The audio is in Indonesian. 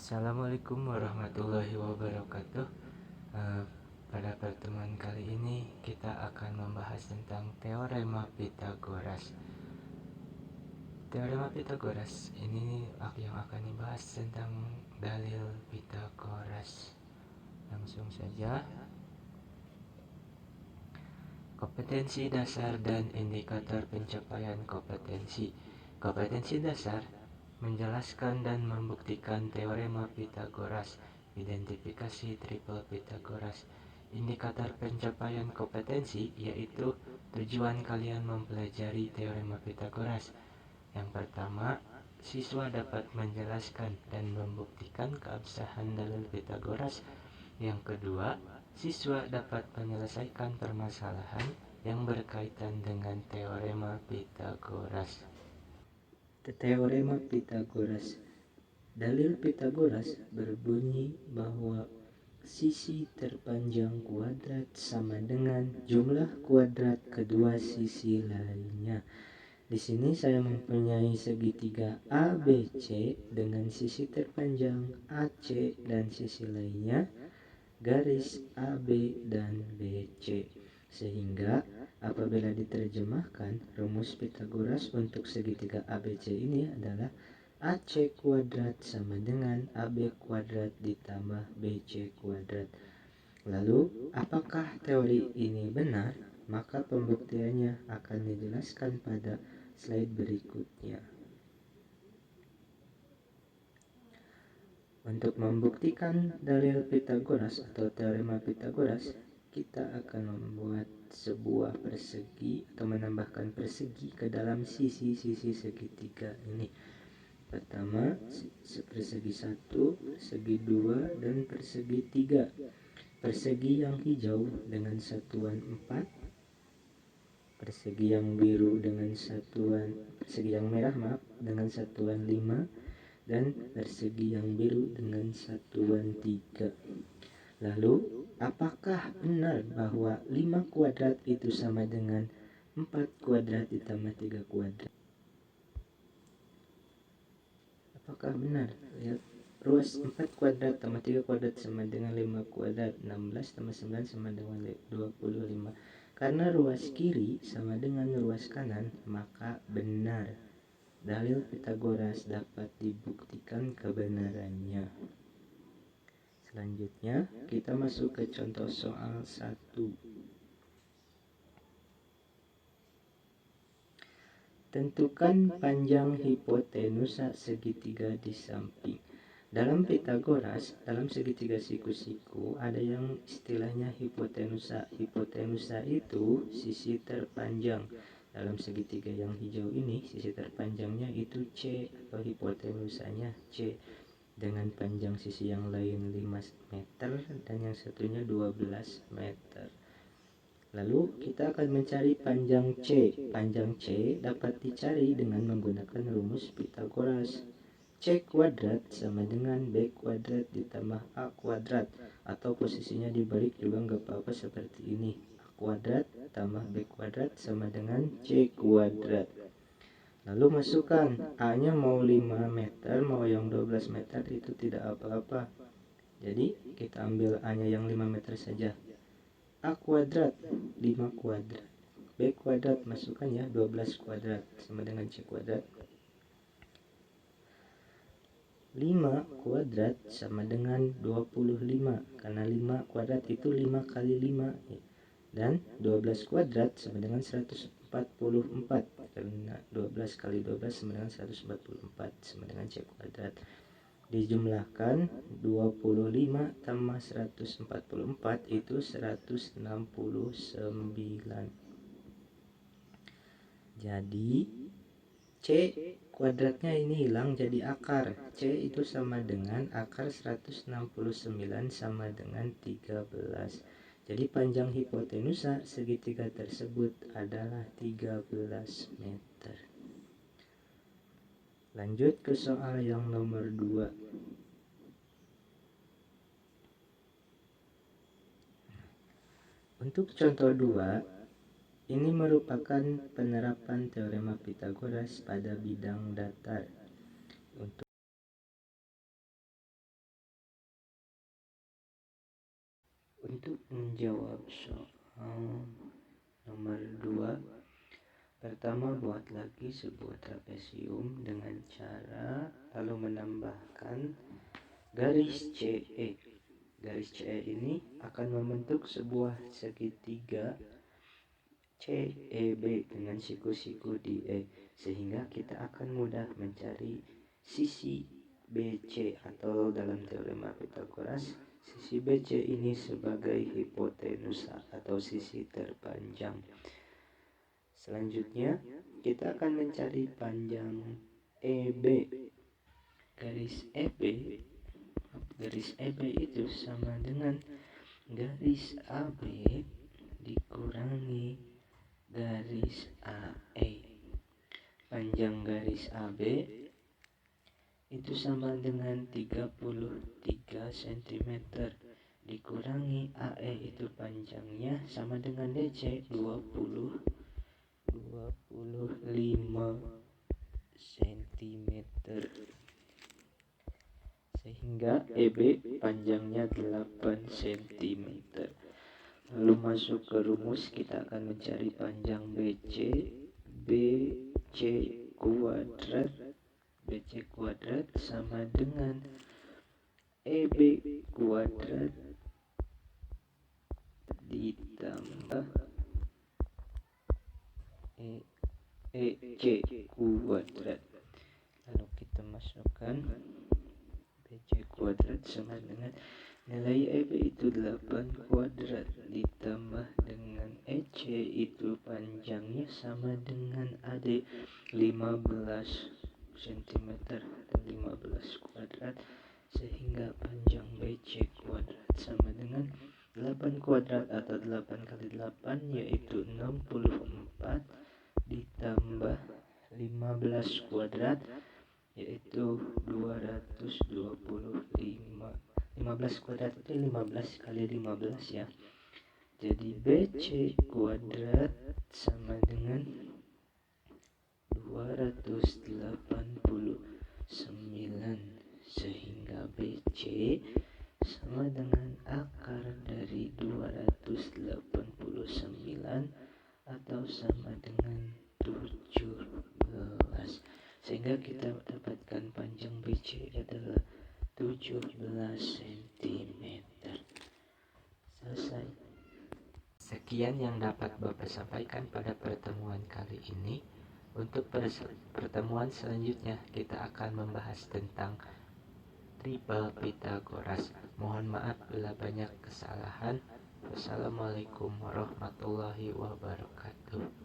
Assalamualaikum warahmatullahi wabarakatuh. Eh, Pada pertemuan kali ini kita akan membahas tentang Teorema Pitagoras. Teorema Pitagoras ini yang akan dibahas tentang dalil Pitagoras. Langsung saja. Kompetensi dasar dan indikator pencapaian kompetensi. Kompetensi dasar menjelaskan dan membuktikan teorema Pitagoras, identifikasi triple Pitagoras. Indikator pencapaian kompetensi yaitu tujuan kalian mempelajari teorema Pitagoras. Yang pertama, siswa dapat menjelaskan dan membuktikan keabsahan dalil Pitagoras. Yang kedua, siswa dapat menyelesaikan permasalahan yang berkaitan dengan teorema Pitagoras. Teorema Pitagoras. Dalil Pitagoras berbunyi bahwa sisi terpanjang kuadrat sama dengan jumlah kuadrat kedua sisi lainnya. Di sini saya mempunyai segitiga ABC dengan sisi terpanjang AC dan sisi lainnya garis AB dan BC. Sehingga apabila diterjemahkan, rumus Pitagoras untuk segitiga ABC ini adalah AC kuadrat sama dengan AB kuadrat ditambah BC kuadrat. Lalu, apakah teori ini benar? Maka pembuktiannya akan dijelaskan pada slide berikutnya. Untuk membuktikan dalil Pitagoras atau teorema Pitagoras, kita akan membuat sebuah persegi atau menambahkan persegi ke dalam sisi-sisi segitiga ini. Pertama, persegi 1, persegi 2, dan persegi 3. Persegi yang hijau dengan satuan 4, persegi yang biru dengan satuan, persegi yang merah dengan satuan 5, dan persegi yang biru dengan satuan 3. Lalu, apakah benar bahwa 5 kuadrat itu sama dengan 4 kuadrat ditambah 3 kuadrat? Apakah benar? Lihat, ruas 4 kuadrat tambah 3 kuadrat sama dengan 5 kuadrat. 16 tambah 9 sama dengan 25. Karena ruas kiri sama dengan ruas kanan, maka benar. Dalil Pitagoras dapat dibuktikan kebenarannya. Selanjutnya, kita masuk ke contoh soal 1. Tentukan panjang hipotenusa segitiga di samping. Dalam Pitagoras, dalam segitiga siku-siku, ada yang istilahnya hipotenusa. Hipotenusa itu sisi terpanjang. Dalam segitiga yang hijau ini, sisi terpanjangnya itu C atau hipotenusanya C. Dengan panjang sisi yang lain 5 meter dan yang satunya 12 meter. Lalu kita akan mencari panjang C. Panjang C dapat dicari dengan menggunakan rumus Pitagoras. C kuadrat sama dengan B kuadrat ditambah A kuadrat. Atau posisinya dibalik juga nggak apa-apa seperti ini. A kuadrat tambah B kuadrat sama dengan C kuadrat. Lalu masukkan A-nya mau 5 meter, mau yang 12 meter itu tidak apa-apa. Jadi kita ambil A-nya yang 5 meter saja. A kuadrat 5 kuadrat. B kuadrat masukkan ya 12 kuadrat sama dengan C kuadrat. 5 kuadrat sama dengan 25. Karena 5 kuadrat itu 5 kali 5. Dan 12 kuadrat sama dengan 144. Karena 12 kali 12 sama dengan 144 sama dengan C kuadrat. Dijumlahkan 25 tambah 144 itu 169. Jadi C kuadratnya ini hilang jadi akar. C itu sama dengan akar 169 sama dengan 13. Jadi panjang hipotenusa segitiga tersebut adalah 13 meter. Lanjut ke soal yang nomor 2. Untuk contoh 2, ini merupakan penerapan teorema Pitagoras pada bidang datar. Untuk Untuk menjawab soal nomor 2, pertama buat lagi sebuah trapesium dengan cara lalu menambahkan garis CE. Garis CE ini akan membentuk sebuah segitiga CEB dengan siku-siku di E, sehingga kita akan mudah mencari sisi BC, atau dalam teorema Pythagoras sisi BC ini sebagai hipotenusa atau sisi terpanjang. Selanjutnya kita akan mencari panjang EB. Garis EB itu sama dengan garis AB dikurangi garis AE. Panjang garis AB itu sama dengan 33 cm dikurangi AE itu panjangnya sama dengan DC 25 cm, sehingga EB panjangnya 8 cm. Lalu masuk ke rumus, kita akan mencari panjang BC kuadrat sama dengan EB kuadrat ditambah EC kuadrat. Lalu kita masukkan BC kuadrat sama dengan nilai EB itu 8 kuadrat ditambah dengan EC itu panjangnya sama dengan AD 15 cm atau 15 kuadrat, sehingga panjang BC kuadrat sama dengan 8 kuadrat atau 8 kali 8 yaitu 64 ditambah 15 kuadrat yaitu 225. 15 kuadrat itu 15 kali 15 ya. Jadi BC kuadrat sama dengan 289, sehingga BC sama dengan akar dari 289 atau sama dengan 17, sehingga kita dapatkan panjang BC adalah 17 cm. Selesai. Sekian yang dapat Bapak sampaikan pada pertemuan kali ini. Untuk pertemuan selanjutnya kita akan membahas tentang triple Pythagoras. Mohon maaf bila banyak kesalahan. Wassalamualaikum warahmatullahi wabarakatuh.